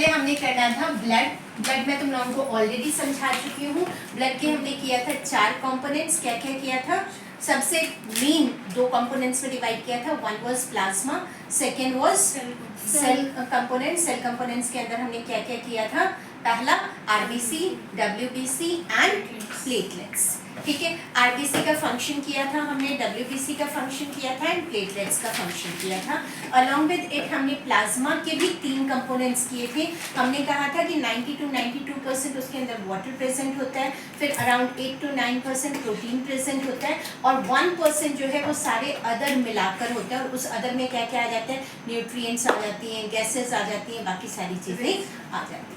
पहले हमने करना था ब्लड। ब्लड में तुम लोगों को ऑलरेडी समझा चुकी हूँ। ब्लड के हमने किया था 4 कंपोनेंट्स। क्या क्या किया था? सबसे मेन 2 कंपोनेंट्स में डिवाइड किया था। One was plasma, second was cell component. Cell components के अंदर हमने क्या क्या किया था? पहला आरबीसी, डब्ल्यूबीसी एंड प्लेटलेट्स। ठीक है, आरबीसी का फंक्शन किया था हमने, डब्ल्यूबीसी का फंक्शन किया था एंड प्लेटलेट्स का फंक्शन किया था। अलॉन्ग विद इट हमने प्लाज्मा के भी 3 कंपोनेंट्स किए थे। हमने कहा था कि 90 to 92% उसके अंदर वाटर प्रेजेंट होता है, फिर अराउंड 8 to 9% प्रोटीन प्रेजेंट होता है, और 1% जो है वो सारे अदर मिलाकर होता है। और उस अदर में क्या क्या आ जाता है? न्यूट्रिएंट्स आ जाती हैं, गैसेस आ जाती हैं, बाकी सारी चीज़ें आ जाती हैं।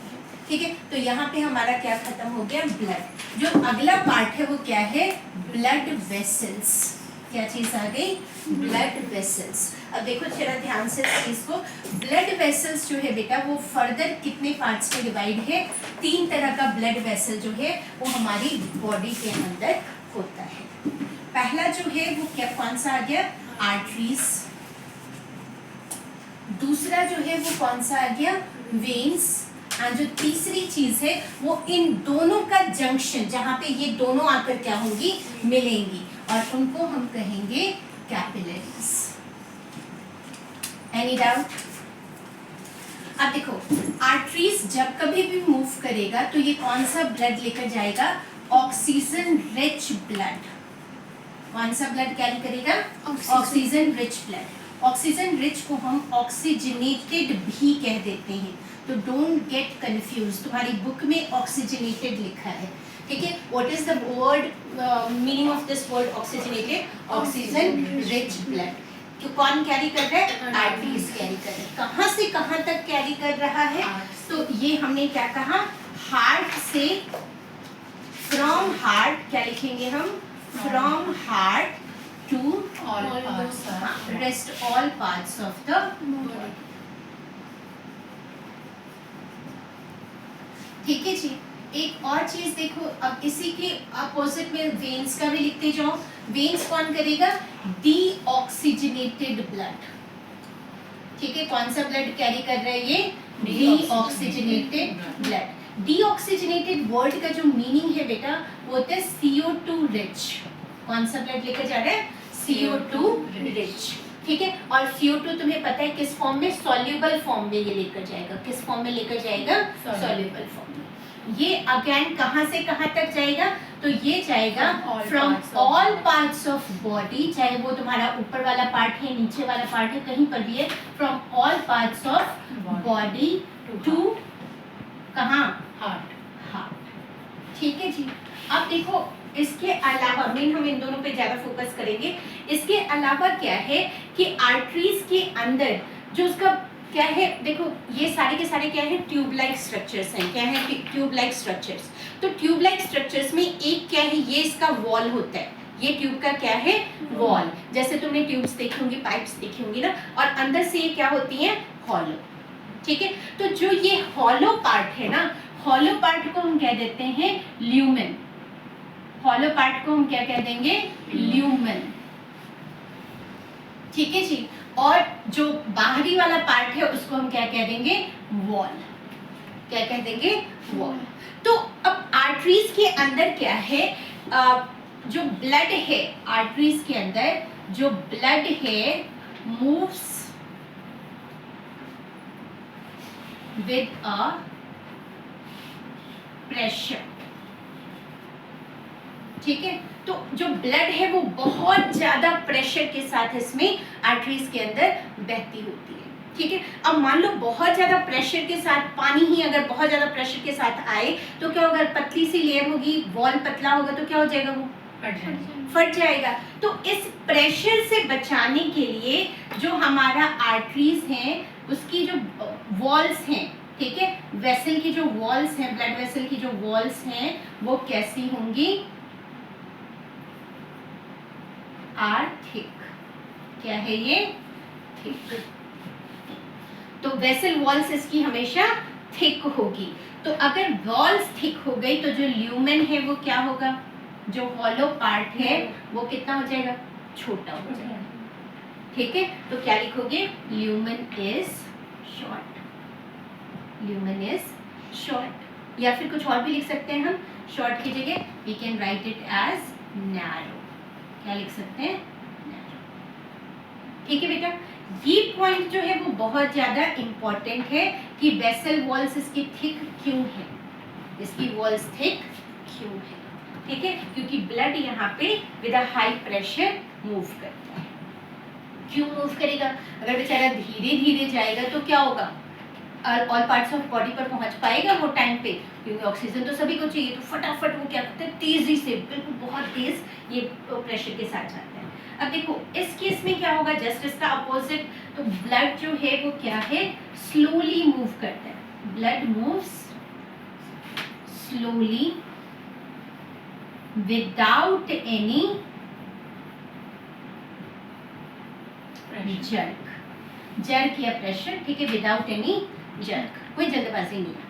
ठीक है, तो यहाँ पे हमारा क्या खत्म हो गया? ब्लड। जो अगला पार्ट है वो क्या है? Blood vessels. क्या चीज आ गई? Blood vessels. अब देखो जरा ध्यान से इस चीज को। ब्लड वेसल्स जो है बेटा वो फर्दर कितने पार्ट्स में डिवाइड है? 3 तरह का ब्लड वेसल जो है वो हमारी बॉडी के अंदर होता है। पहला जो है वो क्या, कौन सा आ गया? आर्टरीज। दूसरा जो है वो कौन सा आ गया? वेन्स। और जो तीसरी चीज है वो इन दोनों का जंक्शन, जहां पे ये दोनों आकर क्या होंगी? मिलेंगी, और उनको हम कहेंगे कैपिलरीज। Any doubt? अब देखो, आर्टरीज जब कभी भी मूव करेगा तो ये कौन सा ब्लड लेकर जाएगा? Oxygen rich blood. कौन सा ब्लड कैरी करेगा? Oxygen rich blood. Oxygen rich को हम ऑक्सीजनेटेड भी कह देते हैं, तो डोंट गेट कंफ्यूज। तुम्हारी बुक में ऑक्सीजनेटेड लिखा है, ठीक है? What is the word meaning of this word oxygenated? Oxygen rich blood. तो कौन कैरी कर रहा है? आर्टरीज कैरी कर रहा है। कहाँ से कहाँ तक कैरी कर रहा है? तो ये हमने क्या कहा? हार्ट से, फ्रॉम हार्ट, क्या लिखेंगे हम? From heart to rest all parts of the body। ठीक है जी। एक और चीज देखो, अब इसी के अपोजिट में वेन्स का भी लिखते जाओ। वेन्स कौन करेगा? Deoxygenated blood. ठीक है, कौन सा ब्लड कैरी कर रहा है ये? Deoxygenated blood. डीऑक्सीजनेटेड वर्ड का जो मीनिंग है बेटा वो होता है CO2 रिच। कौन सा ब्लड लेकर जा रहा है? CO2 rich. ठीक है, और CO2 तुम्हें पता है किस फॉर्म में? सॉल्युबल फॉर्म में ये लेकर जाएगा। किस फॉर्म में लेकर जाएगा? सॉल्युबल फॉर्म में। ये अगेन कहां से कहां तक जाएगा? तो ये जाएगा from all parts of body, चाहे वो तुम्हारा ऊपर वाला पार्ट है, नीचे वाला पार्ट है, कहीं पर भी है, from all parts of body to कहां? हार्ट। ठीक है जी। अब देखो इसके अलावा मेन हम इन दोनों पे ज्यादा फोकस करेंगे। इसके अलावा क्या है कि आर्टरीज के अंदर जो उसका क्या है, देखो ये सारे के सारे क्या है? ट्यूब लाइक स्ट्रक्चर्स हैं। क्या है? Tube like structures. तो ट्यूब लाइक स्ट्रक्चर्स में एक क्या है? ये इसका वॉल होता है। ये ट्यूब का क्या है? वॉल। जैसे तुमने ट्यूब्स देखी होंगी, पाइप्स देखी होंगी ना, और अंदर से ये क्या होती है? हॉलो। ठीक है, तो जो ये हॉलो पार्ट है ना, हॉलो पार्ट को हम क्या देते हैं? ल्यूमेन। हॉलो पार्ट को हम क्या कह देंगे? ल्यूमेन। ठीक है जी। और जो बाहरी वाला पार्ट है उसको हम क्या कह देंगे? वॉल। क्या कह देंगे? वॉल। तो अब आर्टरीज के अंदर क्या है? जो ब्लड है, आर्टरीज के अंदर जो ब्लड है मूव्स विद अ प्रेशर। ठीक है, तो जो ब्लड है वो बहुत ज्यादा प्रेशर के साथ इसमें आर्टरीज के अंदर बहती होती है। ठीक है, अब मान लो बहुत ज्यादा प्रेशर के साथ पानी ही अगर बहुत ज्यादा प्रेशर के साथ आए तो क्या होगा? पतली सी लेयर होगी, वॉल पतला होगा तो क्या हो जाएगा? वो फट जाएगा। तो इस प्रेशर से बचाने के लिए जो हमारा आर्टरीज है उसकी जो वॉल्स हैं, ठीक है, वेसल की जो वॉल्स हैं, ब्लड वेसल की जो वॉल्स हैं वो कैसी होंगी? Are thick. क्या है ये? थिक। तो वेसल वॉल्स इसकी हमेशा थिक होगी। तो अगर वॉल्स थिक हो गई तो जो ल्यूमेन है वो क्या होगा? जो हॉलो पार्ट है वो कितना हो जाएगा? छोटा हो जाएगा। ठीक है, तो क्या लिखोगे? Lumen is short. Lumen is short, या फिर कुछ और भी लिख सकते हैं हम शॉर्ट की जगह, we can write it as narrow. क्या लिख सकते हैं? नैरो। ठीक है बेटा, ये पॉइंट जो है वो बहुत ज्यादा इंपॉर्टेंट है कि वेसल वॉल्स इसकी थिक क्यों है, इसकी वॉल्स थिक क्यों है। ठीक है, क्योंकि ब्लड यहाँ पे with a high pressure move करता है। क्यों मूव करेगा? अगर बेचारा धीरे धीरे जाएगा तो क्या होगा, ऑल पार्ट्स ऑफ बॉडी पर पहुंच पाएगा वो टाइम पे, क्योंकि ऑक्सीजन तो सभी को चाहिए, तो फटाफट वो क्या करते हैं, तेजी से, बिल्कुल बहुत तेज ये प्रेशर के साथ जाता है। अब देखो इस केस में क्या होगा, जस्ट इसका अपोजिट, तो ब्लड जो है वो क्या है, स्लोली मूव करता है। Blood moves slowly without any jerk या प्रेशर। ठीक है, विदाउट एनी जर्क, कोई जल्दबाजी नहीं है।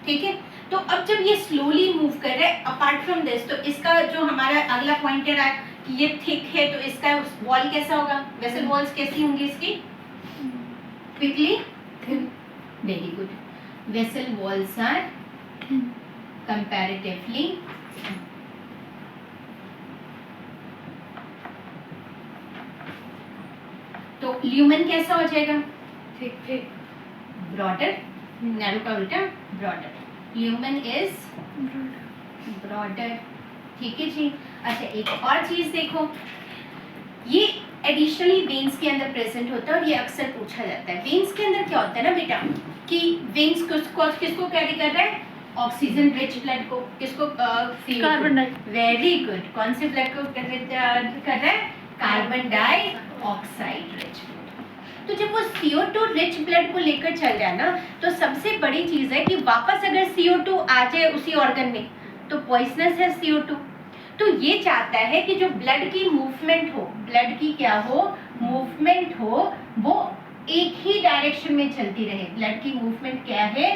ठीक है, तो अब जब ये स्लोली मूव कर रहा है, अपार्ट फ्रॉम दिस, तो इसका जो हमारा अगला पॉइंटर है कि ये थिक है, तो इसका वॉल कैसा होगा, वेसल वॉल्स कैसी होंगी इसकी, quickly thin. Very good, vessel walls are comparatively तो ल्यूमेन कैसा हो जाएगा, थिक थिक, ब्रॉडर, नैरो का उल्टा ब्रॉडर, ल्यूमेन इज ब्रॉडर। ठीक है जी। अच्छा, एक और चीज देखो, ये एडिशनली वेन्स के अंदर प्रेजेंट होता है और ये अक्सर पूछा जाता है। वेन्स के अंदर क्या होता है ना बेटा, कि वेन्स किसको कैरी कर रहा है, ऑक्सीजन रिच ब्लड को, किसको, कार्बन डाई, वेरी गुड, कौन से ब्लड को कर रहा है, कार्बन डाइऑक्साइड रिच। तो जब वो CO2 रिच ब्लड को लेकर चल रहा है ना, तो सबसे बड़ी चीज है कि वापस अगर CO2 आ जाए उसी ऑर्गन में तो पॉइजनस है CO2। तो ये चाहता है कि जो ब्लड की मूवमेंट हो, ब्लड की क्या हो, मूवमेंट हो, वो एक ही डायरेक्शन में चलती रहे। ब्लड की मूवमेंट क्या है,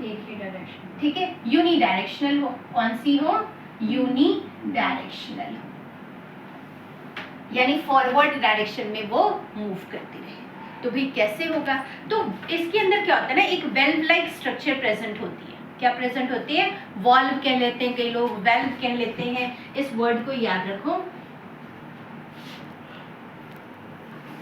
एक ही डायरेक्शन। ठीक है, यूनी डायरेक्शनल हो। कौन सी हो, यूनी डायरेक्शनल हो, यानी फॉरवर्ड डायरेक्शन में वो मूव करती रहे। तो भाई कैसे होगा, तो इसके अंदर क्या होता है ना, एक वेल्व लाइक स्ट्रक्चर प्रेजेंट होती है। क्या प्रेजेंट होती है, वॉल्व कह लेते हैं कई लोग, वेल्व कह लेते हैं, इस वर्ड को याद रखो।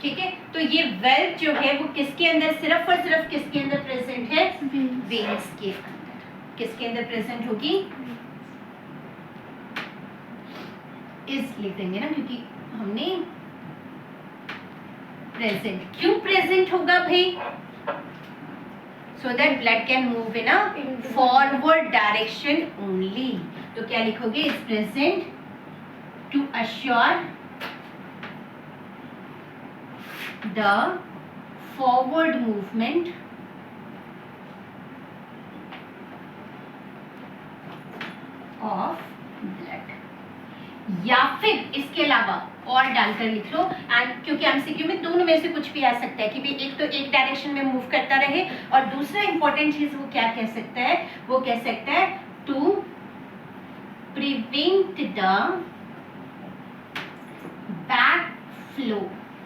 ठीक है, तो ये वेल्व जो है वो किसके अंदर, सिर्फ और सिर्फ किसके अंदर प्रेजेंट है, वेन्स के अंदर। किसके अंदर प्रेजेंट होगी, इस लिख देंगे ना, क्योंकि हमने प्रेजेंट, क्यों प्रेजेंट होगा भाई, so that blood can move in a forward direction only. तो क्या लिखोगे, is present to assure the forward movement of blood. या फिर इसके अलावा और डालकर लिख लो, एंड क्योंकि एमसीक्यू में दोनों में से कुछ भी आ सकता है कि भाई एक तो एक डायरेक्शन में मूव करता रहे, और दूसरा इंपॉर्टेंट चीज वो क्या कह सकता है, वो कह सकता है to prevent the back flow.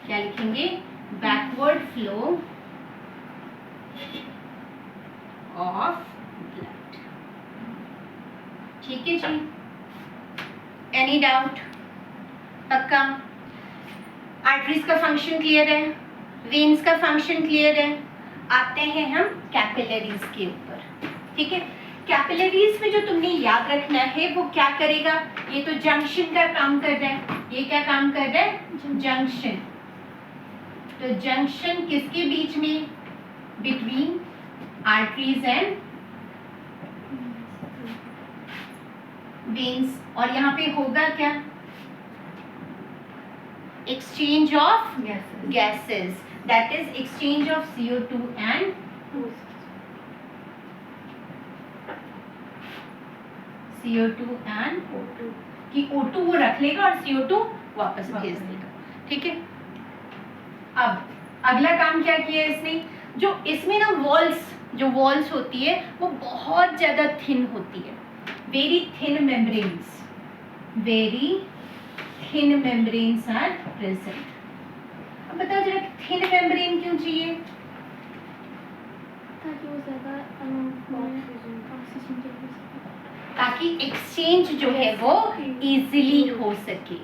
क्या लिखेंगे, बैकवर्ड फ्लो ऑफ ब्लड। ठीक है जी, एनी डाउट, पक्का। आर्टरीज का फंक्शन क्लियर है, वेन्स का फंक्शन क्लियर है। आते हैं हम कैपिलरीज के ऊपर। ठीक है, कैपिलरीज में जो तुमने याद रखना है वो क्या करेगा, ये तो जंक्शन का काम कर रहा है। ये क्या काम कर रहा है, जंक्शन। तो जंक्शन किसके बीच में, बिटवीन आर्टरीज एंड वेन्स। और यहाँ पे होगा क्या, exchange of gases, that is exchange of CO2 and O2 कि O2 वो रख लेगा और CO2 वापस भेज देगा। ठीक है, अब अगला काम क्या किया इसने, जो इसमें ना वॉल्स, जो वॉल्स होती है वो बहुत ज्यादा थिन होती है, very thin membranes, very thin membranes are present. अब बताओ जरा थिन मेम्ब्रेन क्यों चाहिए, ताकि वो ज़्यादा ऑक्सीजन के लिए ताकि एक्सचेंज जो है वो इजीली हो सके,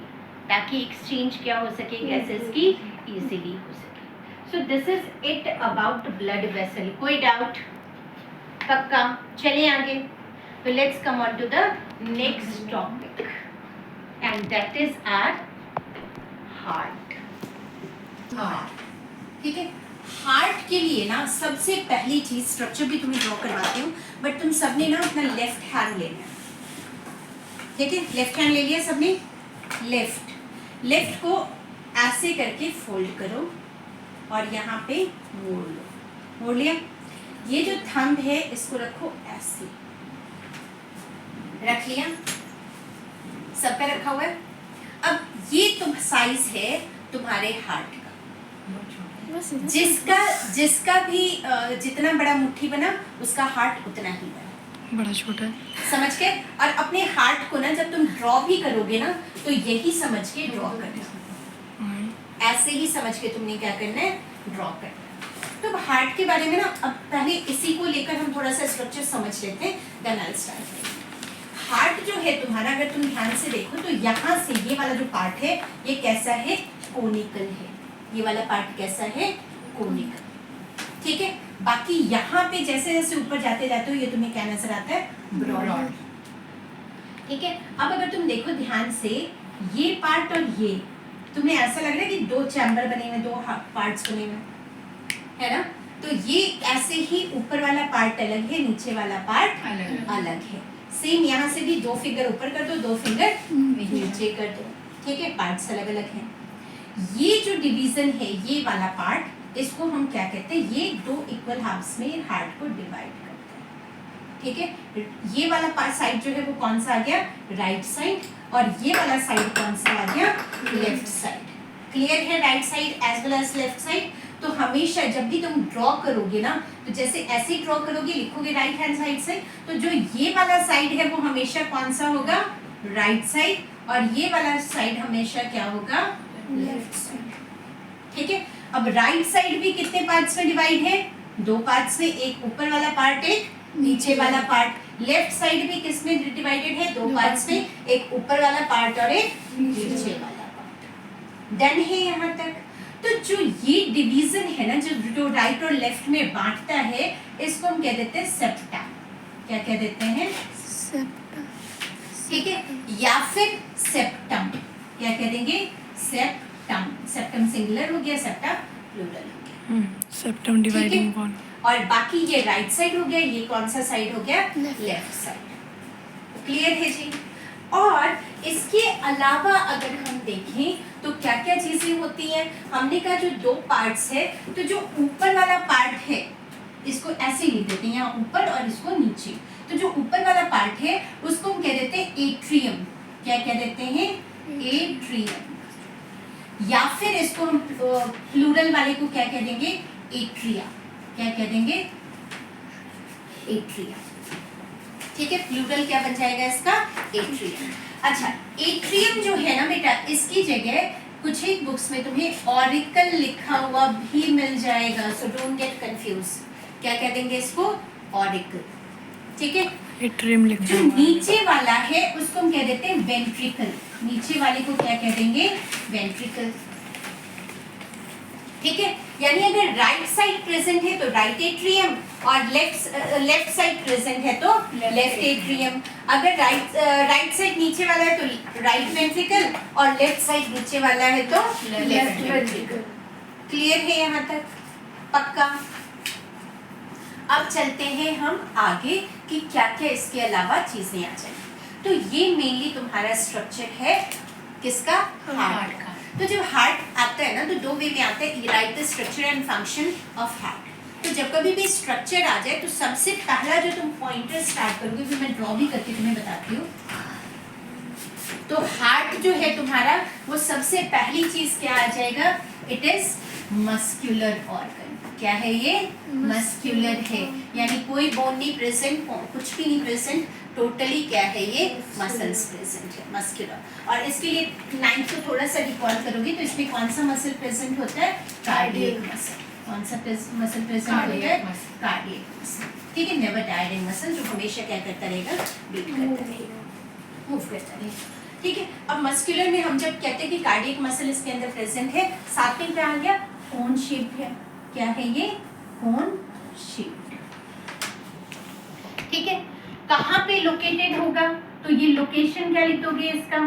ताकि एक्सचेंज क्या हो सके गैसेस की, इजीली हो सके। So this is it about blood vessel. कोई डाउट? पक्का? चलिए आगे। तो let's come on to the next topic and that is our heart. ठीक है, हार्ट के लिए ना सबसे पहली चीज, स्ट्रक्चर भी तुम्हें ड्रॉ करवाती हूँ, बट तुम सबने ना अपना लेफ्ट हैंड लेना है। ठीक है, लेफ्ट हैंड ले लिया सबने। लेफ्ट को ऐसे करके फोल्ड करो और यहाँ पे मोड़ लो। मोड़ लिया? ये जो थंब है इसको रखो ऐसे। रख लिया? सब पे रखा हुआ है। अब ये तुम साइज है तुम्हारे हार्ट का। जिसका भी जितना बड़ा मुट्ठी बना उसका हार्ट उतना ही बड़ा छोटा है। समझ के? और अपने हार्ट को ना जब तुम ड्रॉ भी करोगे ना तो यही समझ के ड्रॉ करना। ऐसे ही समझ के तुमने क्या करना है, ड्रॉ करना। तो हार्ट के बारे में ना अब पहले इसी को लेकर हम थोड़ा सा स्ट्रक्चर समझ लेते हैं, then I will start. Heart जो है तुम्हारा, अगर तुम ध्यान से देखो तो यहाँ से ये वाला जो पार्ट है ये कैसा है, कोनिकल है। ये वाला पार्ट कैसा है, कोनिकल। ठीक है, बाकी यहाँ पे जैसे जैसे ऊपर जाते जाते हो ये तुम्हें क्या नजर आता है, ब्रॉड। ठीक है, अब अगर तुम देखो ध्यान से ये पार्ट और ये, तुम्हें ऐसा लग रहा है कि दो चैम्बर बने हुए, दो पार्ट्स बने हुए है ना। तो ये ऐसे ही ऊपर वाला पार्ट अलग है, नीचे वाला पार्ट अलग है। सेम यहाँ से भी दो फिंगर ऊपर कर दो, दो फिंगर नीचे कर दो। ठीक है, पार्ट्स अलग अलग हैं। ये जो डिवीजन है ये वाला पार्ट, इसको हम क्या कहते हैं, ये दो इक्वल हाफ्स में हार्ट को डिवाइड करते हैं। ठीक है, ये वाला पार्ट साइड जो है वो कौन सा आ गया, राइट साइड, और ये वाला साइड कौन सा आ गया, लेफ्ट साइड। क्लियर है, right side as well as left side. तो हमेशा जब भी तुम ड्रॉ करोगे ना, तो जैसे ऐसे ही ड्रॉ करोगे, लिखोगे राइट हैंड साइड से, तो जो ये वाला साइड है वो हमेशा कौन सा होगा, राइट साइड, और ये वाला साइड हमेशा क्या होगा, लेफ्ट साइड। ठीक है, अब राइट साइड भी कितने पार्ट्स में डिवाइड है, दो पार्ट्स में, एक ऊपर वाला पार्ट, एक नीचे वाला पार्ट। लेफ्ट साइड भी किसमें डिवाइडेड है, दो पार्ट्स में, एक ऊपर वाला पार्ट और एक नीचे वाला पार्ट। डन है यहाँ तक। तो जो ये डिवीजन है ना, जो राइट और लेफ्ट में बांटता है, इसको हम कह देते हैं सेप्टा। क्या कह देते हैं, सेप्टा। ठीक है, या फिर सेप्टम। क्या कह देंगे, सेप्टम। सेप्टम सिंगुलर हो गया, सेप्टा प्लूरल हो गया। Septum dividing wall. और बाकी ये राइट साइड हो गया, ये कौन सा साइड हो गया, लेफ्ट साइड। क्लियर है जी। और इसके अलावा अगर हम देखें तो क्या क्या चीजें होती हैं, हमने कहा जो दो पार्ट्स है, तो जो ऊपर वाला पार्ट है इसको ऐसे लिख देते हैं, यहाँ ऊपर और इसको नीचे। तो जो ऊपर वाला पार्ट है उसको हम कह देते हैं एट्रियम। क्या कह देते हैं, एट्रियम। या फिर इसको हम प्लूरल वाले को क्या कह देंगे, एट्रिया। क्या कह देंगे, एट्रिया। ठीक है, प्लूरल क्या बन जाएगा इसका, एट्रियम। अच्छा, एट्रियम जो है ना बेटा, इसकी जगह कुछ एक बुक्स में तुम्हें ऑरिकल लिखा हुआ भी मिल जाएगा, सो डोंट गेट कंफ्यूज। क्या कह देंगे इसको, ऑरिकल। ठीक है, एट्रियम लिख जो नीचे वाला है उसको हम कह देते हैं वेंट्रिकल। नीचे वाले को क्या कह देंगे, वेंट्रिकल। ठीक है, यानी अगर राइट साइड प्रेजेंट है तो राइट एट्रियम, और लेफ्ट साइड प्रेजेंट है तो लेफ्ट एट्रियम। अगर राइट साइड नीचे वाला है तो राइट वेंट्रिकल, और लेफ्ट साइड नीचे वाला है तो लेफ्ट वेंट्रिकल। क्लियर है यहाँ तक, पक्का? अब चलते हैं हम आगे कि क्या क्या इसके अलावा चीजें आ जाएंगी। तो ये मेनली तुम्हारा स्ट्रक्चर है किसका, हार्ट का। तो जब हार्ट आता है ना तो दो वे में आता है, right the structure and function of heart. तो जब कभी भी स्ट्रक्चर आ जाए तो सबसे पहला जो तुम पॉइंटर स्टार्ट करोगे, फिर मैं ड्रॉ भी करके तुम्हें बताती हूँ। तो हार्ट जो है तुम्हारा, वो सबसे पहली चीज क्या आ जाएगा, इट इज मस्क्यूलर ऑर्गन। क्या है ये, मस्क्यूलर है, यानी कोई बोन नहीं प्रेजेंट, कुछ भी नहीं प्रेजेंट, टोटली क्या है ये, मसल्स प्रेजेंट है, मस्क्यूलर। और इसके लिए 9th को थोड़ा सा रिकॉल करोगे तो इसमें कौन सा मसल प्रेजेंट होता है, कार्डियक मसल। कौन सा मसल प्रेजेंट होता है, कार्डियक। नेवर टायरिंग मसल, जो हमेशा क्या करता रहेगा, बीट करता रहेगा, मूव करता रहेगा। ठीक है, अब मस्कुलर में हम जब कहते हैं कि कार्डियक मसल इसके अंदर प्रेजेंट है, साथ में क्या आ गया, कोन शेप है। क्या है ये, कोन शेप। ठीक है, कहाँ पे लोकेटेड होगा, तो ये लोकेशन क्या लिख दोगे इसका,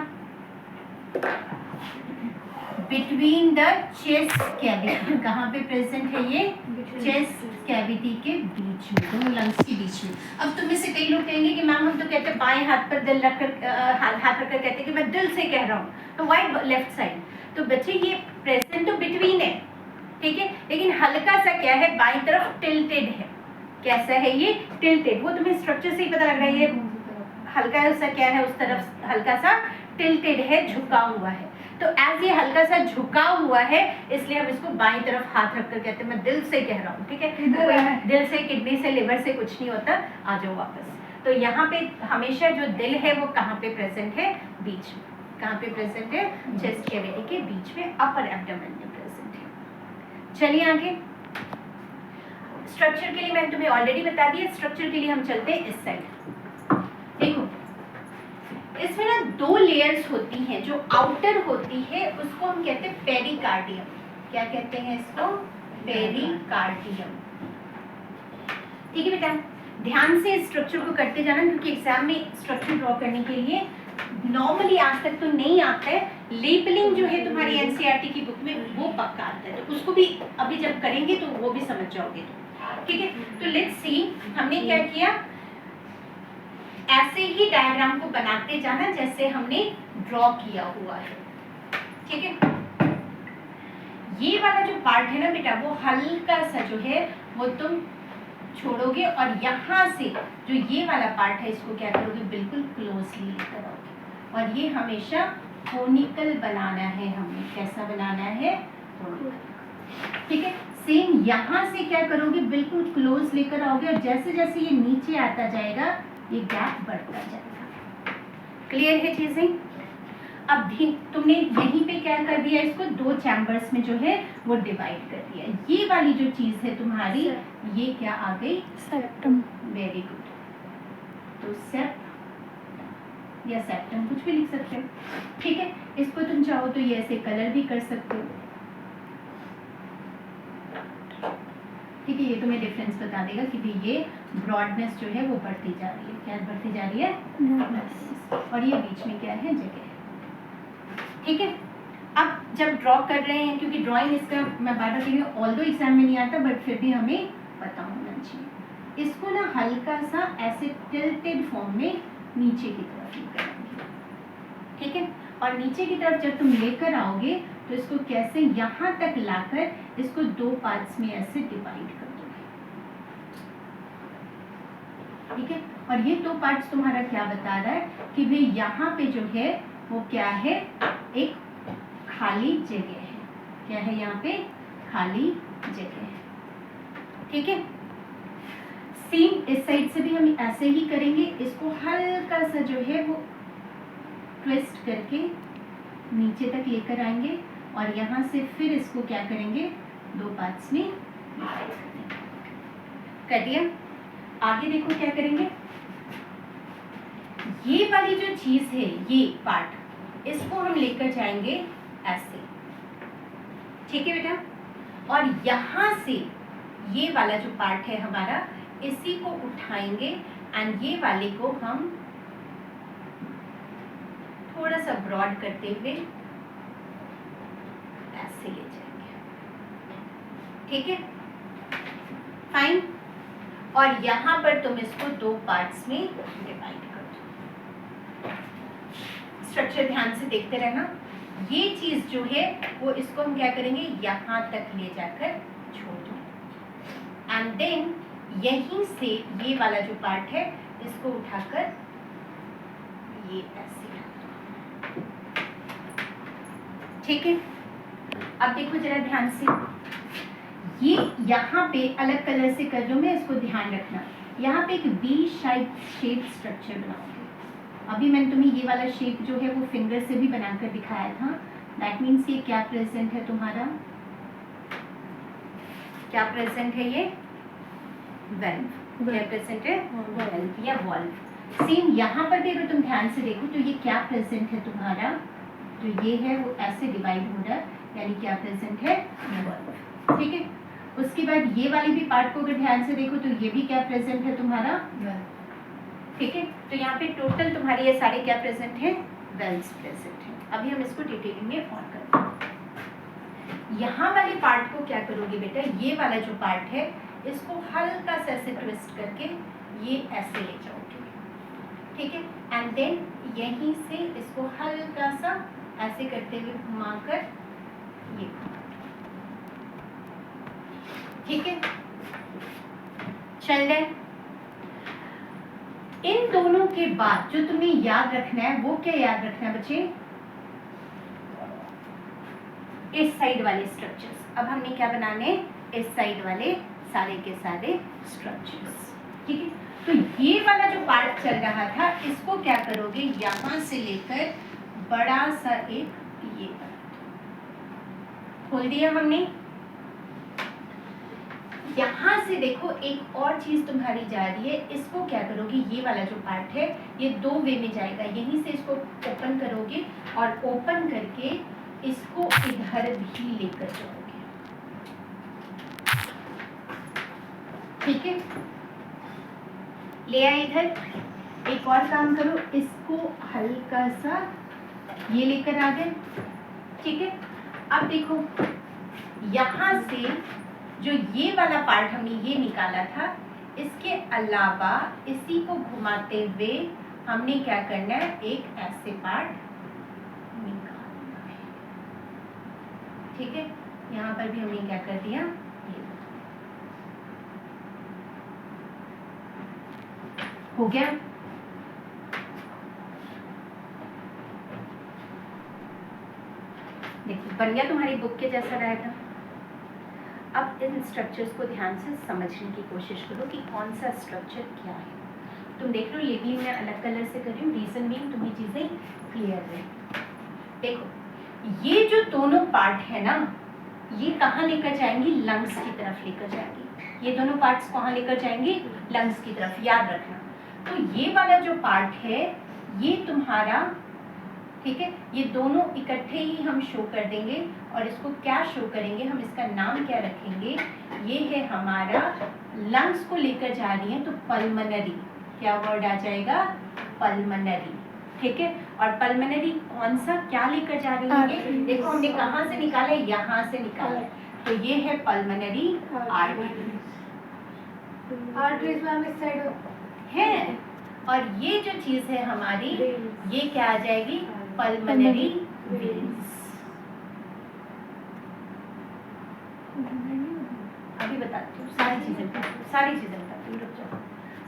बिटवीन द चेस्ट कैविटी। कहाँ पे प्रेजेंट है ये, चेस्ट कैविटी के बीच में, दोनों लंग्स के बीच में। अब तुम में से कई लोग कहेंगे कि मैम हम तो कहते हैं बाएं हाथ पर दिल रखकर हाथ रखकर कहते हैं कि मैं दिल से कह रहा हूँ, तो वाई लेफ्ट साइड। तो बच्चे ये प्रेजेंट तो बिटवीन है, ठीक है, लेकिन हल्का सा क्या है, बाईं तरफ टिल्टेड है। कैसा है ये, टिल्टेड। वो तुम्हें स्ट्रक्चर से ही पता लग रहा है, ये हल्का सा क्या है, उस तरफ हल्का सा टिल्टेड है, झुका हुआ है। तो एज ये हल्का सा झुका हुआ है, इसलिए हम इसको बाईं तरफ हाथ रखकर कहते हैं मैं दिल से कह रहा हूँ। ठीक है, दिल से, किडनी से, लिवर से कुछ नहीं होता। आ जाओ वापस। तो यहाँ पे हमेशा जो दिल है वो कहाँ पे प्रेजेंट है, बीच में। कहाँ पे प्रेजेंट है, चेस्ट कैविटी के बीच में, अपर एब्डोमेन में प्रेजेंट है। चलिए आगे। स्ट्रक्चर के लिए मैंने तुम्हें ऑलरेडी बता दिया, स्ट्रक्चर के लिए हम चलते हैं इस साइड। देखो इसमें ना दो लेयर्स होती हैं, जो आउटर होती है उसको हम कहते हैं पेरिकार्डियम। क्या कहते हैं इसको, पेरिकार्डियम। ठीक है बेटा, ध्यान से स्ट्रक्चर को करते जाना, क्योंकि एग्जाम में स्ट्रक्चर ड्रॉ करने के लिए नॉर्मली आज तक तो नहीं आता है, लेबलिंग जो है तुम्हारी एनसीईआरटी की बुक में वो पक्का आता है, तो उसको भी अभी जब करेंगे तो वो भी समझ जाओगे। ठीक है, तो लेट्स सी हमने क्या किया, ऐसे ही डायग्राम को बनाते जाना जैसे हमने ड्रॉ किया हुआ है। ठीक है, ये वाला जो पार्ट है ना बेटा, वो हल्का सा जो है वो तुम छोड़ोगे, और यहाँ से जो ये वाला पार्ट है इसको क्या करोगे, बिल्कुल क्लोजली लेकर आओगे। और ये हमेशा कोनिकल बनाना है हमें। कैसा बनाना है, ठीक है। सेम यहाँ से क्या करोगे, बिल्कुल क्लोज लेकर आओगे, और जैसे जैसे ये नीचे आता जाएगा ये गैप बढ़ता जाएगा। क्लियर है चीजें। अब भी तुमने यहीं पे क्या कर दिया, इसको दो चैम्बर्स में जो है वो डिवाइड कर दिया। ये वाली जो चीज है तुम्हारी, ये क्या आ गई, सेप्टम। Very good. तो सेप्ट या सेप्टम कुछ भी लिख सकते हो। ठीक है, इसको तुम चाहो तो ये ऐसे कलर भी कर सकते हो। ठीक है, ये तुम्हें डिफरेंस बता देगा कि भी ये ब्रॉडनेस जो है वो बढ़ती जा रही है। क्या बढ़ती जा रही है, ब्रॉडनेस। और ये बीच में क्या है, जगह। ठीक है, अब जब ड्रॉ कर रहे हैं, क्योंकि ड्राइंग इसका मैं बार बार कह रही हूँ, ऑल्दो एग्जाम में नहीं आता बट फिर भी हमें पता होना चाहिए। इसको ना हल्का सा ऐसे टिल्टेड फॉर्म में नीचे की तरफ लेकर आओगे। ठीक है, और नीचे की तरफ जब तुम लेकर आओगे तो इसको कैसे यहाँ तक लाकर इसको दो पार्ट्स में ऐसे डिवाइड कर दोगे। ठीक है, और ये दो पार्ट्स तुम्हारा क्या बता रहा है कि भाई यहाँ पे जो है वो क्या है, एक खाली जगह है। क्या है यहाँ पे, खाली जगह है। ठीक है, सेम इस साइड से भी हम ऐसे ही करेंगे। इसको हल्का सा जो है वो ट्विस्ट करके नीचे तक लेकर आएंगे, और यहाँ से फिर इसको क्या करेंगे, दो पार्ट्स में डिवाइड कर दिया। आगे देखो क्या करेंगे, ये वाली जो चीज है, ये पार्ट, इसको हम लेकर जाएंगे ऐसे। ठीक है बेटा, और यहाँ से ये वाला जो पार्ट है हमारा, इसी को उठाएंगे एंड ये वाले को हम थोड़ा सा ब्रॉड करते हुए ऐसे ले जाएंगे। ठीक है, फाइन। और यहाँ पर तुम इसको दो पार्ट्स में डिवाइड कर दो। स्ट्रक्चर ध्यान से देखते रहना। ये चीज जो है वो इसको हम क्या करेंगे, यहाँ तक ले जाकर छोड़ दो, एंड देन यहीं से ये वाला जो पार्ट है इसको उठाकर ये ऐसे रख दो। ठीक है, अब देखो जरा ध्यान से, ये यहाँ पे अलग कलर से कर लो मैं, इसको ध्यान रखना। यहाँ पे एक वी शेप स्ट्रक्चर बनाओगे। अभी मैंने तुम्हें ये वाला शेप जो है वो फिंगर से भी बनाकर दिखाया था। दैट मीन्स ये क्या प्रेजेंट है तुम्हारा, क्या प्रेजेंट है, ये वेल्व, क्या प्रेजेंट है? वेल्व या वॉल्व। सेम यहाँ पर भी अगर तुम ध्यान से देखो तो ये क्या प्रेजेंट है तुम्हारा, जो ये है वो ऐसे डिवाइड हो रहा है, यानी क्या प्रेजेंट है? वॉल्व। ठीक है, उसके बाद ये वाली भी पार्ट को अगर ध्यान से देखो तो ये भी क्या प्रेजेंट है तुम्हारा? ठीक है, तो यहाँ पे टोटल तुम्हारे ये सारे क्या प्रेजेंट है? वेल्व्स प्रेजेंट है। अभी हम इसको डिटेलिंग में और करते हैं। यहाँ वाले पार्ट को क्या करोगे बेटा, ये वाला जो पार्ट है इसको हल्का सा ऐसे ट्विस्ट करके ये ऐसे ले जाओगे, ठीक है, एंड देन यहीं से इसको हल्का सा ऐसे करते हुए घुमाकर ये, ठीक है, चल रहे। इन दोनों के बाद जो तुम्हें याद रखना है वो क्या याद रखना है बच्चे? इस साइड वाले स्ट्रक्चर्स। अब हमने क्या बनाने? इस साइड वाले सारे के सारे स्ट्रक्चर्स, ठीक है। तो ये वाला जो पार्ट चल रहा था इसको क्या करोगे, यहां से लेकर बड़ा सा एक ये खोल दिया हमने। यहां से देखो एक और चीज तुम्हारी जा रही है, इसको क्या करोगे, ये वाला जो पार्ट है ये दो वे में जाएगा। यहीं से इसको ओपन करोगे और ओपन करके इसको इधर भी लेकर जाओगे, ठीक है। ले आए इधर। एक और काम करो, इसको हल्का सा ये लेकर आ गए, ठीक है। अब देखो यहां से जो ये वाला पार्ट हमने ये निकाला था, इसके अलावा इसी को घुमाते हुए हमने क्या करना है, एक ऐसे पार्ट निकालना है, ठीक है। यहाँ पर भी हमने क्या कर दिया, ये हो गया। देखिए बन गया तुम्हारी बुक के जैसा डायग्राम। अब इन स्ट्रक्चर्स को ध्यान से समझने की कोशिश करो कि कौन सा स्ट्रक्चर क्या है। तुम देख लो लेबलिंग में अलग कलर से कर रही हूँ, रीजन बीइंग तुम्हें चीजें क्लियर रहे। देखो ये जो दोनों पार्ट है ना, ये कहाँ लेकर जाएंगी, लंग्स की तरफ लेकर जाएंगी। ये दोनों पार्ट्स कहाँ लेकर जाएंगे, लंग्स की तरफ, याद रखना। तो ये वाला जो पार्ट है ये तुम्हारा, ठीक है, ये दोनों इकट्ठे ही हम शो कर देंगे। और इसको क्या शो करेंगे, हम इसका नाम क्या रखेंगे, ये है हमारा लंग्स को लेकर जा रही है तो पल्मनरी, क्या वर्ड आ जाएगा, पल्मनरी, ठीक है। और पल्मनरी कौन सा क्या लेकर जा रही है, देखो हमने कहाँ से निकाला, यहाँ से निकाला, तो ये है पल्मनरी आर्टरी। आर्टरीज मैम इस साइड है, और ये जो चीज है हमारी, ये क्या आ जाएगी, पल्मनरी वेन्स। अभी बताती हूँ, सारी चीजें बताती हूँ, रुक जाओ,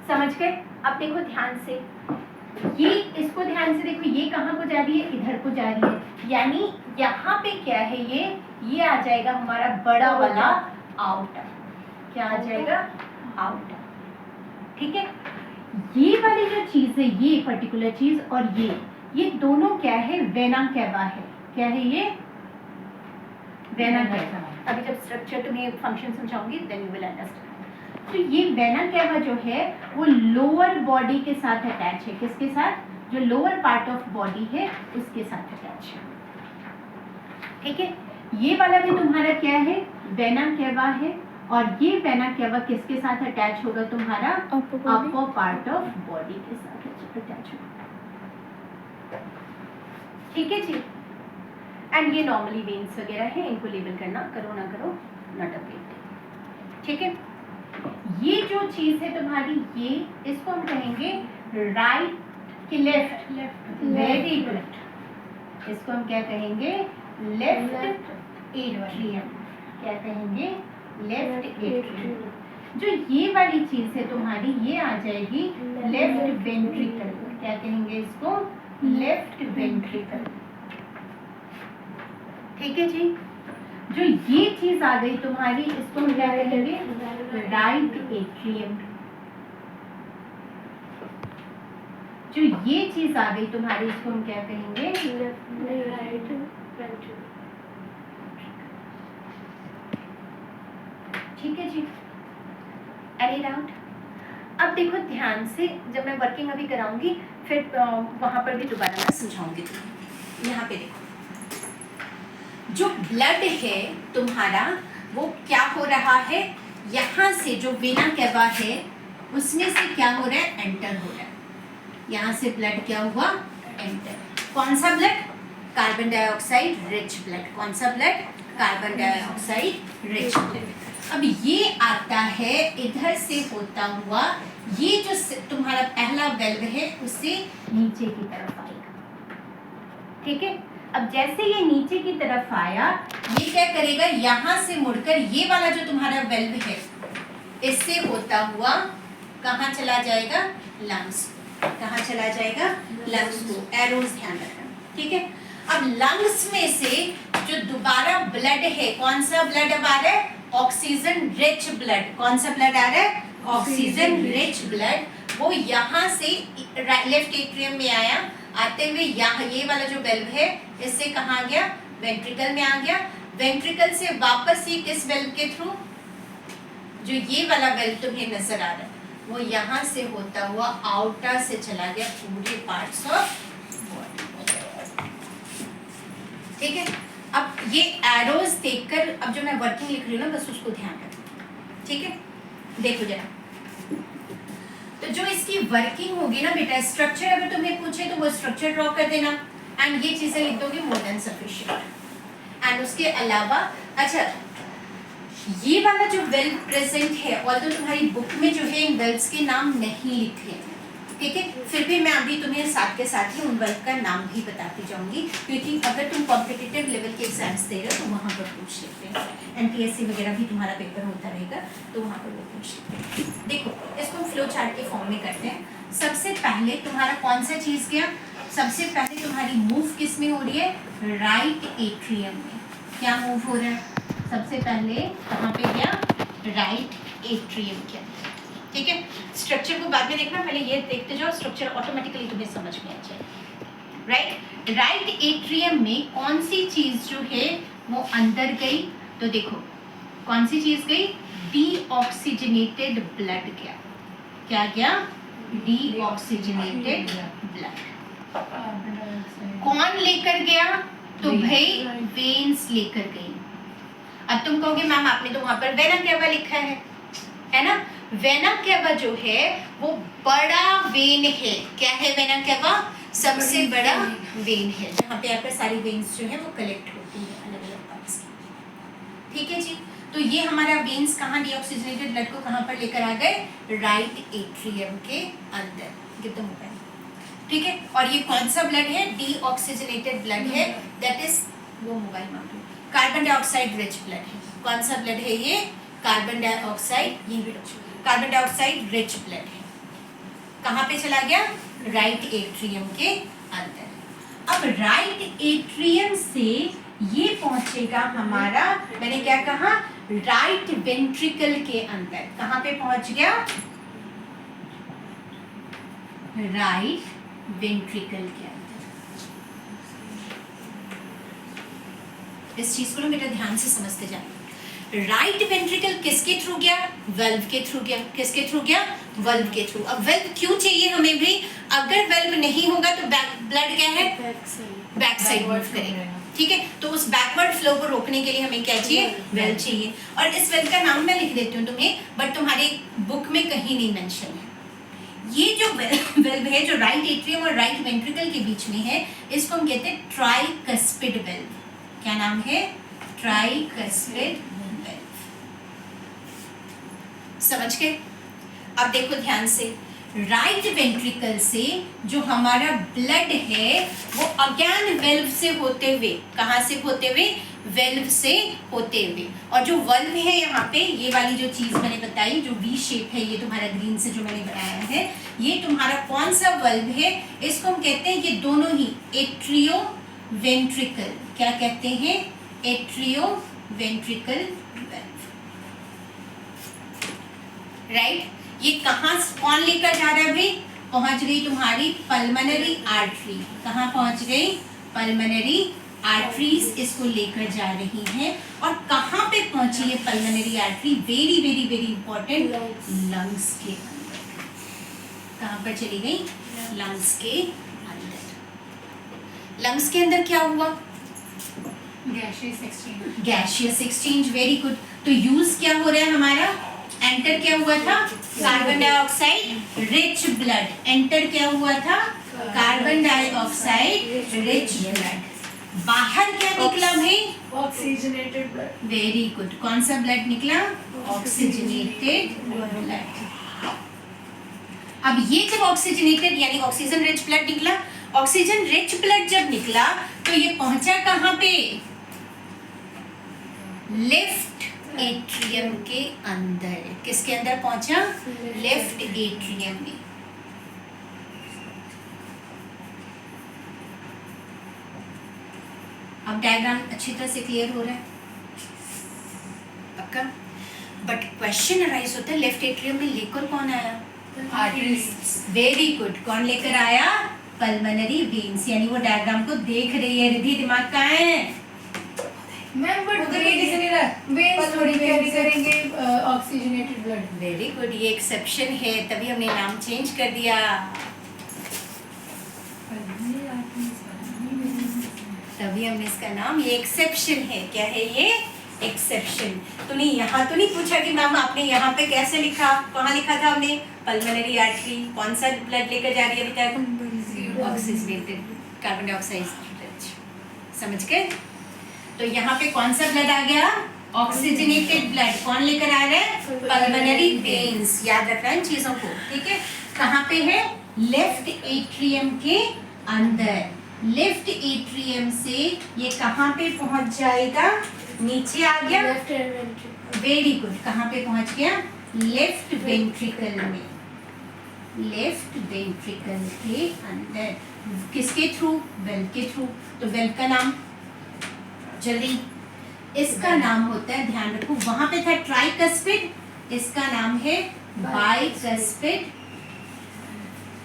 समझ गए। अब देखो ध्यान से, ये इसको ध्यान से देखो, ये कहाँ को जा रही है, इधर को जा रही है, यानी यहाँ पे क्या है, ये आ जाएगा हमारा बड़ा वाला आउटर, क्या आ जाएगा, आउटर, ठीक है। ये वाली जो चीज है, ये पर्टिकुलर चीज, और ये दोनों क्या है, वेना कैवा है, क्या है ये, वेना कैवा। अभी जब स्ट्रक्चर तुम्हें फंक्शन समझाऊंगी देन यू विल अंडरस्टैंड। तो ये वेना कैवा जो है वो लोअर बॉडी के साथ अटैच है, किसके साथ, जो लोअर पार्ट ऑफ बॉडी है उसके साथ अटैच है, ठीक है। ये वाला भी तुम्हारा क्या है, वेना कैवा है, और ये वेना कैवा किसके साथ अटैच होगा, तुम्हारा अपर पार्ट ऑफ बॉडी के साथ अटैच होगा, ठीक है जी। एंड ये नॉर्मली वेन्स वगैरह है, इनको लेबल करना, करो ना करो नॉट अ बिग डील, ठीक है। ये जो चीज है तुम्हारी, ये इसको हम कहेंगे राइट कि लेफ्ट, वेरी गुड, इसको हम क्या कहेंगे, लेफ्ट एट्रियम, क्या कहेंगे, लेफ्ट एट्रियम। जो ये वाली चीज है तुम्हारी, ये आ जाएगी लेफ्ट वेंट्रिकल, क्या कहेंगे इसको, लेफ्ट वेंट्रिकल, ठीक है जी। जो ये चीज आ गई तुम्हारी, इसको हम क्या कहेंगे, राइट एट्रियम। जो ये चीज आ गई तुम्हारी, इसको हम क्या कहेंगे, राइट वेंट्रिकल, ठीक है जी। Any doubt? अब देखो ध्यान से, जब मैं वर्किंग अभी कराऊंगी फिर वहाँ पर भी दोबारा मैं समझाऊंगी तुम्हें। यहाँ पे देखो, जो ब्लड है तुम्हारा वो क्या हो रहा है, यहाँ से जो वेना कैवा है उसमें से क्या हो रहा है, एंटर हो रहा है। यहाँ से ब्लड क्या हुआ, एंटर। कौन सा blood? Carbon dioxide rich blood. कौन सा blood? Carbon dioxide rich blood. अब ये आता है इधर से होता हुआ, ये जो तुम्हारा पहला वेल्व है उससे नीचे की तरफ आएगा, ठीक है। अब जैसे ये नीचे की तरफ आया, ये क्या करेगा, यहाँ से मुड़कर ये वाला जो तुम्हारा वेल्व है इससे होता हुआ कहाँ चला जाएगा, लंग्स। कहाँ चला जाएगा, लंग्स को। एरोज ध्यान रखना, ठीक है। अब लंग्स में से जो दोबारा ब्लड है, कौन सा ब्लड अब आ रहा है, ऑक्सीजन रिच ब्लड। कौन सा ब्लड आ रहा है, ऑक्सीजन रिच ब्लड। वो यहाँ से लेफ्ट एट्रियम में आया, आते हुए यहाँ ये वाला जो वेल्व है इससे कहाँ गया, वेंट्रिकल में आ गया। वेंट्रिकल से वापस ये किस वेल्व के थ्रू, जो ये वाला वेल्व तुम्हें नजर आ रहा है वो यहाँ से होता हुआ आउटर से चला गया पूरे पार्ट्स ऑफ बॉडी, ठीक है। अब ये एरोज देखकर, अब जो मैं वर्किंग लिख रही हूँ ना, बस उसको ध्यान रखना, ठीक है। देखो जरा, तो जो इसकी वर्किंग होगी ना बेटा, स्ट्रक्चर अगर तुम्हें पूछे तो वो स्ट्रक्चर ड्रॉ कर देना एंड ये चीजें लिख दोगे मोर देन सफिशिएंट। एंड उसके अलावा अच्छा, ये वाला जो वेल्व प्रेजेंट है, ऑल्दो तुम्हारी बुक में जो है इन वेल्व्स के नाम नहीं लिखे हैं, ठीक है, फिर भी मैं अभी तुम्हें साथ के साथ ही उन वेल्व का नाम भी बताती जाऊंगी, क्योंकि अगर तुम कॉम्पिटिटिव लेवल के एग्जाम्स दे रहे हो तो वहाँ पर पूछ लेते हैं, NPSC वगैरह भी तुम्हारा पेपर होता रहेगा तो वहाँ पर वो पूछ लेते हैं। देखो इसको हम फ्लो चार्ट के फॉर्म में करते हैं। सबसे पहले तुम्हारा कौन सा चीज़ गया, सबसे पहले तुम्हारी मूव किस में हो रही है, राइट एट्रियम में। क्या मूव हो रहा है, सबसे पहले कहाँ पे गया, राइट एट्रियम के अंदर, ठीक है। स्ट्रक्चर को बाद में देखना, पहले ये देखते जाओ, स्ट्रक्चर ऑटोमेटिकली तुम्हें समझ में आ जाए। राइट एट्रियम में कौन सी चीज जो है वो अंदर गई, तो देखो कौन सी चीज गई, डीऑक्सीजनेटेड ब्लड गया। क्या गया, डीऑक्सीजनेटेड ब्लड। कौन लेकर गया, तो भाई वेन्स लेकर गई। अब तुम कहोगे मैम आपने तो वहां पर वेना कैवा लिखा है ना। वेना कैवा जो है वो बड़ा वेन है। क्या है वेना कैवा, सबसे बड़ा वेन है, जहाँ पे आपका सारी वेन्स जो है वो कलेक्ट होती है अलग अलग पार्ट्स की, ठीक है जी। तो ये हमारा वेन्स कहाँ, डीऑक्सीजनेटेड ब्लड को कहाँ पर लेकर आ गए, राइट एट्रियम के अंदर, गिव द मोबाइल, ठीक है। और ये कौन सा ब्लड है, डीऑक्सीजनेटेड ब्लड है, दैट इज वो मोबाइल मांग लो, कार्बन डाइऑक्साइड रिच ब्लड है। कौन सा ब्लड है ये, कार्बन डाइऑक्साइड, ये भी कार्बन डाइऑक्साइड रिच ब्लड है। कहाँ पे चला गया, राइट एट्रियम के अंदर। अब राइट एट्रियम से ये पहुंचेगा हमारा, मैंने क्या कहा, राइट वेंट्रिकल के अंदर। कहाँ पे पहुंच गया, राइट वेंट्रिकल के अंदर। इस चीज को ना बेटा ध्यान से समझते जाए। राइट वेंट्रिकल किसके थ्रू गया, वेल्व के थ्रू गया। किसके थ्रू गया, वेल्व के थ्रू। अब वेल्व क्यों चाहिए हमें भी, अगर वेल्व नहीं होगा तो ब्लड क्या है, बैक साइड मूव करेगा, ठीक है। तो उस बैकवर्ड फ्लो को रोकने के लिए हमें क्या चाहिए, वेल्व चाहिए। और इस वेल्व का नाम मैं लिख देती हूँ तुम्हें, बट तुम्हारी बुक में कहीं नहीं मेंशन है। ये जो वेल्व है जो राइट एट्रियम और राइट वेंट्रिकल के बीच में है, इसको हम कहते हैं ट्राइकस्पिड वेल्व। क्या नाम है, ट्राइकस्पिड वेल्व। समझ गए। अब देखो ध्यान से, राइट वेंट्रिकल से जो हमारा ब्लड है वो अगेन वेल्व से होते हुए, कहाँ से होते हुए, वेल्व से होते हुए। और जो वेल्व है यहाँ पे, ये वाली जो चीज मैंने बताई जो वी शेप है, ये तुम्हारा ग्रीन से जो मैंने बनाया है, ये तुम्हारा कौन सा वेल्व है, इसको हम कहते हैं, ये दोनों ही एट्रियो वेंट्रिकल। क्या कहते हैं, एट्रियो वेंट्रिकल वेल्व, राइट। ये कहाँ, कौन लेकर जा रहा है भाई, पहुंच गई तुम्हारी पल्मोनरी आर्टरी। कहाँ पहुंच गई, पल्मोनरी आर्टरीज इसको लेकर जा रही हैं और कहाँ पे पहुंची है pulmonary artery? Very very very important, lungs के अंदर। कहाँ पर चली गई? लंग्स के अंदर। लंग्स के अंदर क्या हुआ? Gaseous exchange, very good. तो यूज क्या हो रहा है हमारा? एंटर क्या हुआ था? Carbon dioxide rich blood. Enter क्या हुआ था? Carbon dioxide rich blood. बाहर क्या निकला भाई? Oxygenated blood. Very good. कौन सा ब्लड निकला? Oxygenated blood. अब ये जब ऑक्सीजनेटेड यानी ऑक्सीजन रिच ब्लड निकला, ऑक्सीजन रिच ब्लड जब निकला तो ये पहुंचा कहां पे? लेफ्ट एट्रियम के अंदर। किसके अंदर पहुंचा? लेफ्ट एट्रियम में। अब डायग्राम अच्छी तरह से क्लियर हो रहा है पक्का? बट क्वेश्चन अराइज होता है, लेफ्ट एट्रियम में लेकर कौन आया? आर्टरीज। Very good. कौन लेकर आया? Pulmonary veins. यानी वो डायग्राम को देख रही है। रिद्धि दिमाग कहाँ है? मैम बट उधर भी दिख नहीं रहा। वेन्स थोड़ी कैरी करेंगे ऑक्सीजनेटेड ब्लड। Very good. ये एक्सेप्शन है, तभी हमने नाम चेंज कर दिया। तभी हमने इसका नाम, ये एक्सेप्शन है। क्या है ये? एक्सेप्शन। तूने यहाँ तो नहीं पूछा कि मैम आपने यहाँ पे कैसे लिखा? कहाँ लिखा था हमने? Pulmonary artery. कौन सा ब्लड लेकर जा रही है अभी तक? Oxygenated carbon dioxide. समझ गए? तो यहाँ पे कौन सा ब्लड आ गया? Oxygenated blood. कौन लेकर आ रहा है? Pulmonary veins. याद रखना इन चीजों को, ठीक है? कहाँ पे है? लेफ्ट एट्रियम के अंदर। लेफ्ट एट्रियम से ये कहाँ पे पहुंच जाएगा? नीचे आ गया। Very good. कहाँ पे पहुंच गया? लेफ्ट वेंट्रिकल में। लेफ्ट वेंट्रिकल के अंदर। किसके थ्रू? वेल्व के थ्रू। तो वेल्व का नाम जल्दी, इसका नाम होता है, ध्यान रखो, वहां पे था ट्राइकस्पिड, इसका नाम है बाइकस्पिड।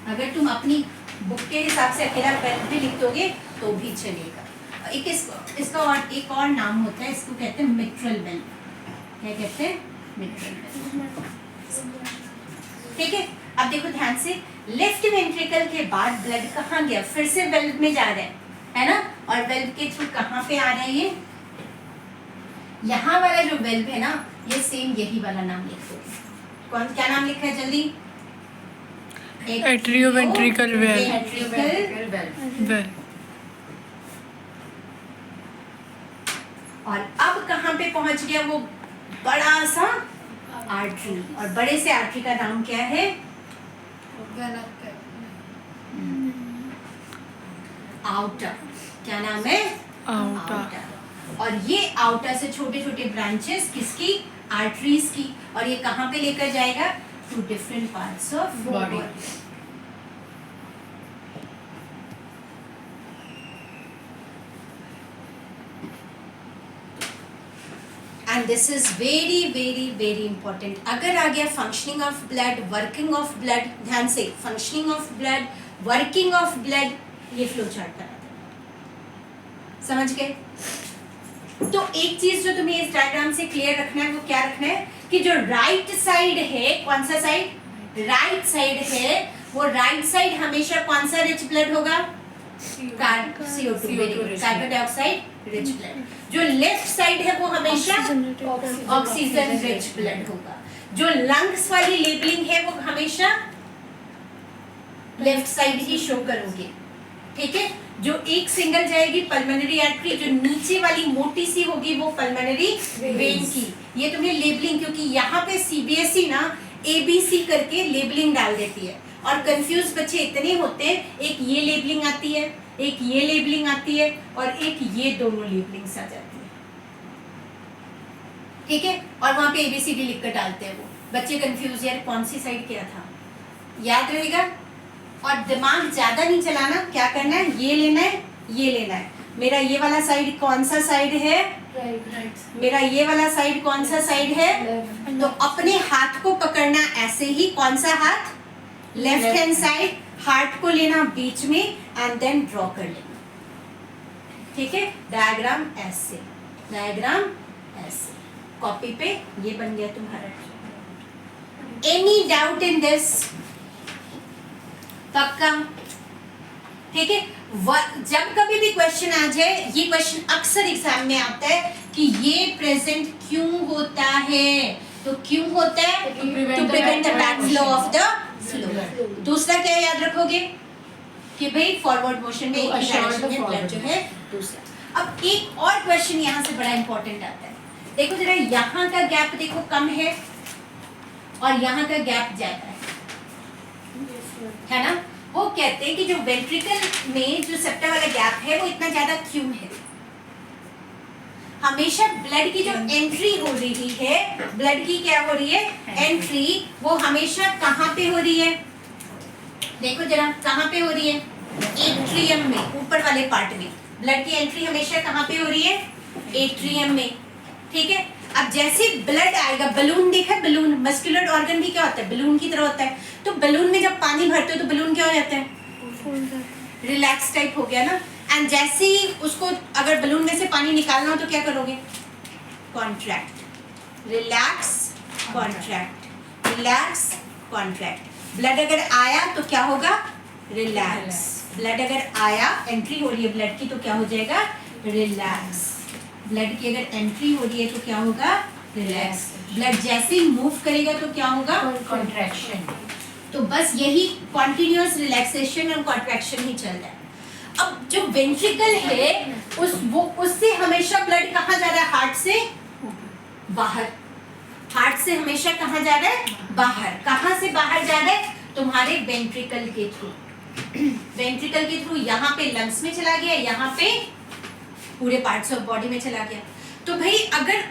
अगर तुम अपनी बुक के हिसाब से अकेला वेल्व भी लिख दोगे तो भी चलेगा। एक इसका और एक और नाम होता है, इसको कहते हैं मिट्रल वेल्व। क्या कहते हैं? Mitral valve. ठीक है? अब देखो ध्यान से, लेफ्ट वेंट्रिकल के बाद ब्लड कहाँ गया? फिर से वेल्व में जा रहा है ना? और वेल्व के थ्रू कहाँ पे आ रहा है ये? यहाँ वाला जो वेल्व है ना, ये सेम यही वाला नाम लिख दो। कौन, क्या नाम लिखा है जल्दी? एट्रियोवेंट्रिकल वेल्व। वेल्व। और अब कहाँ पे पहुंच गया वो बड़ा सा आर्टरी? और बड़े से आर्टरी का नाम क्या है? आउटर। क्या नाम है? आउटर। और ये आउटर से छोटे छोटे ब्रांचेस किसकी? आर्टरीज की। और ये कहाँ पे लेकर जाएगा? To different parts of body. And this is very very very important. अगर आ गया functioning of blood, working of blood, ध्यान से, functioning of blood, working of blood, ये फ्लो चार्ट बना देना। समझ गए? तो एक चीज जो तुम्हें इस डायग्राम से क्लियर रखना है, वो क्या रखना है कि जो राइट साइड है, कौन सा साइड? राइट साइड है, वो राइट साइड हमेशा कौन सा रिच ब्लड होगा? CO2, carbon dioxide rich blood. जो लेफ्ट साइड है वो हमेशा ऑक्सीजन रिच ब्लड होगा। जो लंग्स वाली लेबलिंग है वो हमेशा लेफ्ट साइड ही शो करोगे। ठीक है? जो एक सिंगल जाएगी पल्मोनरी आर्टरी, जो नीचे वाली मोटी सी होगी वो पल्मोनरी वेन की। ये तुम्हें लेबलिंग, क्योंकि यहाँ पे CBSE ना ABC करके लेबलिंग डाल देती है और कंफ्यूज बच्चे इतने होते हैं। एक ये लेबलिंग आती है, एक ये लेबलिंग आती है और एक ये दोनों लेबलिंग्स आ जाती है। ठीक है? और वहां पे ABCD लिख कर डालते हैं वो बच्चे कंफ्यूज, यार कौन सी साइड क्या था? याद रहेगा? और दिमाग ज्यादा नहीं चलाना। क्या करना है? ये लेना है, ये लेना है। मेरा ये वाला साइड कौन सा साइड है? मेरा ये वाला साइड कौन सा साइड है? तो अपने हाथ को पकड़ना ऐसे ही। कौन सा हाथ? Left hand side. हार्ट को लेना बीच में एंड देन ड्रॉ कर लेना। ठीक है, डायग्राम ऐसे, डायग्राम ऐसे, कॉपी पे ये बन गया तुम्हारा। Any doubt in this? पक्का? ठीक है, जब कभी भी क्वेश्चन आ जाए, ये क्वेश्चन अक्सर एग्जाम में आता है कि ये प्रेजेंट क्यों होता है, तो क्यों होता है? To prevent the back flow of the flow. दूसरा क्या याद रखोगे कि भाई फॉरवर्ड मोशन में एक ही डायरेक्शन में ब्लड जो है दूसरा। अब एक और क्वेश्चन यहाँ से बड़ा इंपॉर्टेंट आता है, देखो जरा यहाँ का गैप देखो कम है और यहाँ का गैप ज्यादा है ना? वो कहते हैं कि जो वेंट्रिकल में जो सेप्टा वाला गैप है वो इतना ज्यादा क्यों है? हमेशा ब्लड की जो एंट्री हो रही है, ब्लड की क्या हो रही है? एंट्री, वो हमेशा कहाँ पे हो रही है? देखो जरा कहाँ पे हो रही है? एट्रियम में, ऊपर वाले पार्ट में। ब्लड की एंट्री हमेशा कहाँ पे हो रही है? एट्रियम में, ठीक है। अब जैसे ब्लड आएगा, बलून देखा है, बलून मस्कुलर ऑर्गन भी क्या होता है? बलून की तरह होता है। तो बलून में जब पानी भरते हो तो बलून क्या हो जाता है? रिलैक्स टाइप हो गया ना। एंड जैसे ही उसको अगर बलून में से पानी निकालना हो तो क्या करोगे? Contract, relax, contract, relax, contract. Blood अगर आया तो क्या होगा? रिलैक्स। ब्लड अगर आया, एंट्री हो रही है ब्लड की, तो क्या हो जाएगा? रिलैक्स। ब्लड की अगर एंट्री हो रही है तो क्या होगा? रिलैक्स। ब्लड जैसे ही मूव करेगा तो क्या होगा? कॉन्ट्रैक्शन। तो बस यही कॉन्टिन्यूअस रिलैक्सेशन और कॉन्ट्रैक्शन ही चल रहा है। अब जो वेंट्रिकल है उससे हमेशा ब्लड कहाँ जा रहा है? हार्ट से बाहर। हार्ट से हमेशा कहाँ जा रहा है? बाहर। कहाँ से बाहर जा रहा है? तुम्हारे वेंट्रिकल के थ्रू। वेंट्रिकल के थ्रू यहाँ पे लंग्स में चला गया, यहाँ पे पूरे पार्ट्स ऑफ बॉडी में चला गया। तो भाई अगर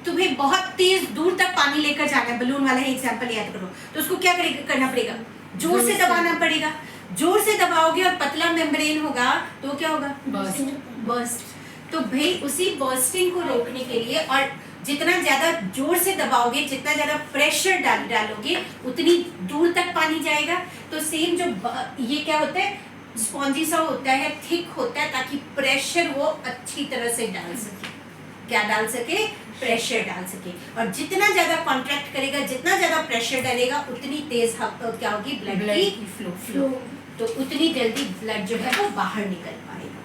तुम्हें बहुत तेज दूर तक पानी लेकर जाना है, बलून वाला ही एग्जांपल याद करो, तो उसको क्या करना पड़ेगा? जोर से दबाना पड़ेगा। जोर से दबाओगे और पतला मेम्ब्रेन होगा तो क्या होगा? बर्स्ट। तो भाई उसी बर्स्टिंग को रोकने के लिए, और जितना ज्यादा जोर से दबाओगे, जितना ज्यादा प्रेशर डालोगे, उतनी दूर तक पानी जाएगा। तो सेम जो ये क्या होता है? स्पॉन्जी सा होता है, थिक होता है, ताकि प्रेशर वो अच्छी तरह से डाल सके। क्या डाल सके? प्रेशर डाल सके। और जितना ज्यादा कॉन्ट्रैक्ट करेगा, जितना ज्यादा प्रेशर डालेगा, उतनी तेज क्या होगी? ब्लड की फ्लो। तो उतनी जल्दी ब्लड जो है वो बाहर निकल पाएगा।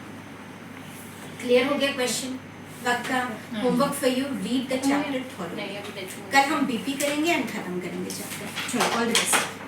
क्लियर हो गया क्वेश्चन? पक्का? Homework for you, read the chapter thoroughly. कल हम बीपी करेंगे एंड खत्म करेंगे चैप्टर। All the best.